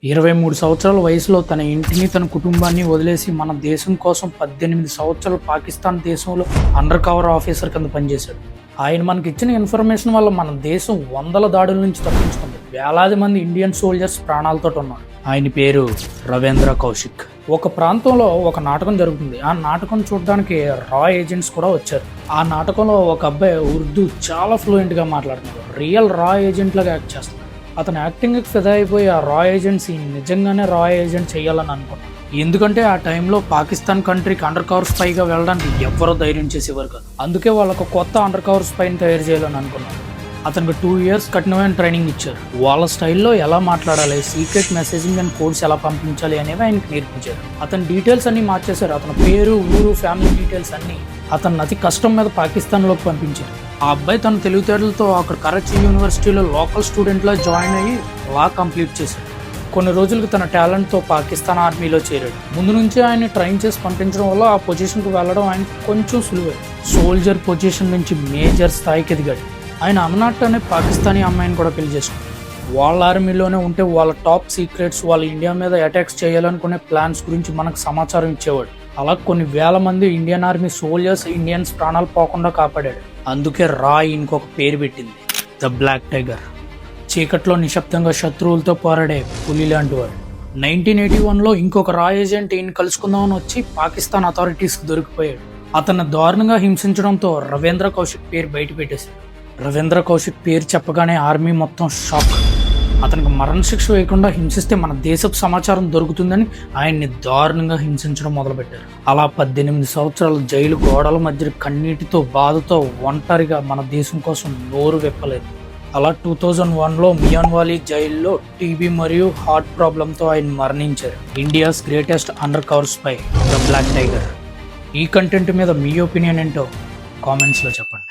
23 సంవత్సరాల వయసులో తన ఇంటిని తన కుటుంబాన్ని వదిలేసి మన దేశం కోసం 18 సంవత్సరాలు పాకిస్తాన్ దేశంలో అండర్ కవర్ ఆఫీసర్ కింద పనిచేశాడు. ఆయన మనకి ఇచ్చిన ఇన్ఫర్మేషన్ వల్ల మన దేశం వందల దాడుల నుంచి తప్పించుకుంది. వేలాది మంది ఇండియన్ సోల్జర్స్ ప్రాణాలతో ఉన్నారు. ఆయన పేరు రవీంద్ర కౌశిక్. ఒక ప్రాంతంలో ఒక నాటకం జరుగుతుంది. ఆ నాటకం చూడడానికి రా ఏజెంట్స్ కూడా వచ్చారు. ఆ నాటకంలో ఒక అబ్బాయి ఉర్దూ చాలా ఫ్లూయెంట్గా మాట్లాడుతున్నాడు. రియల్ రా ఏజెంట్ లాగా యాక్ట్ చేస్తున్నాడు. అతను యాక్టింగ్కి ఫిదా అయిపోయి ఆ రా ఏజెన్సీ నిజంగానే రా ఏజెంట్ చేయాలని అనుకున్నాను. ఎందుకంటే ఆ టైంలో పాకిస్తాన్ కంట్రీకి అండర్ కవర్ స్పైగా వెళ్ళడానికి ఎవ్వరూ ధైర్యం చేసేవారు కాదు. అందుకే వాళ్ళకు కొత్త అండర్ కవర్ స్పైని తయారు చేయాలని అనుకున్నాను. అతనికి 2 years కఠినమైన ట్రైనింగ్ ఇచ్చారు. వాళ్ళ స్టైల్లో ఎలా మాట్లాడాలి, సీక్రెట్ మెసేజింగ్ అండ్ కోడ్స్ ఎలా పంపించాలి అనేవి ఆయనకు నేర్పించారు. అతని డీటెయిల్స్ అన్నీ మార్చేశారు. అతని పేరు, ఊరు, ఫ్యామిలీ డీటెయిల్స్ అన్నీ అతను అతి కష్టం మీద పాకిస్తాన్లోకి పంపించారు. ఆ అబ్బాయి తన తెలివితేటలతో అక్కడ కరాచీ యూనివర్సిటీలో లోకల్ స్టూడెంట్లా జాయిన్ అయ్యి లా కంప్లీట్ చేశాడు. కొన్ని రోజులకు తన టాలెంట్తో పాకిస్తాన్ ఆర్మీలో చేరాడు. ముందు నుంచి ఆయన ట్రైన్ చేసి పంపించడం వల్ల ఆ పొజిషన్కి వెళ్ళడం ఆయనకు కొంచెం సులువే. సోల్జర్ పొజిషన్ నుంచి మేజర్ స్థాయికి ఎదిగాడు. ఆయన అమనాట్ అనే పాకిస్తానీ అమ్మాయిని కూడా పెళ్లి చేసుకున్నాడు. వాళ్ళ ఆర్మీలోనే ఉంటే వాళ్ళ టాప్ సీక్రెట్స్, వాళ్ళ ఇండియా మీద అటాక్స్ చేయాలనుకునే ప్లాన్స్ గురించి మనకు సమాచారం ఇచ్చేవాడు. అలా కొన్ని వేల మంది ఇండియన్ ఆర్మీ సోల్జర్స్, ఇండియన్స్ ప్రాణాలు పోకుండా కాపాడాడు. అందుకే రా ఇంకొక పేరు పెట్టింది, ద బ్లాక్ టైగర్. చీకట్లో నిశ్శబ్దంగా శత్రువులతో పోరాడే పులి లాంటి వాడు. 1981లో ఇంకొక రా ఏజెంట్ ఈయన కలుసుకుందామని వచ్చి పాకిస్తాన్ అథారిటీస్కి దొరికిపోయాడు. అతన్ని దారుణంగా హింసించడంతో రవీంద్ర కౌశిక్ పేరు బయట పెట్టేశాడు. రవీంద్ర కౌశిక్ పేరు చెప్పగానే ఆర్మీ మొత్తం షాక్. అతనికి మరణశిక్ష వేయకుండా హింసిస్తే మన దేశపు సమాచారం దొరుకుతుందని ఆయన్ని దారుణంగా హింసించడం మొదలుపెట్టారు. అలా 18 సంవత్సరాలు జైలు గోడల మధ్య కన్నీటితో, బాధతో, ఒంటరిగా మన దేశం కోసం నోరు విప్పలేదు. అలా 2001లో మియాన్వాలీ జైల్లో టీబీ మరియు హార్ట్ ప్రాబ్లంతో ఆయన మరణించారు. India's greatest undercover spy, the black tiger. ఈ కంటెంట్ మీద మీ ఒపీనియన్ ఏంటో కామెంట్స్లో చెప్పండి.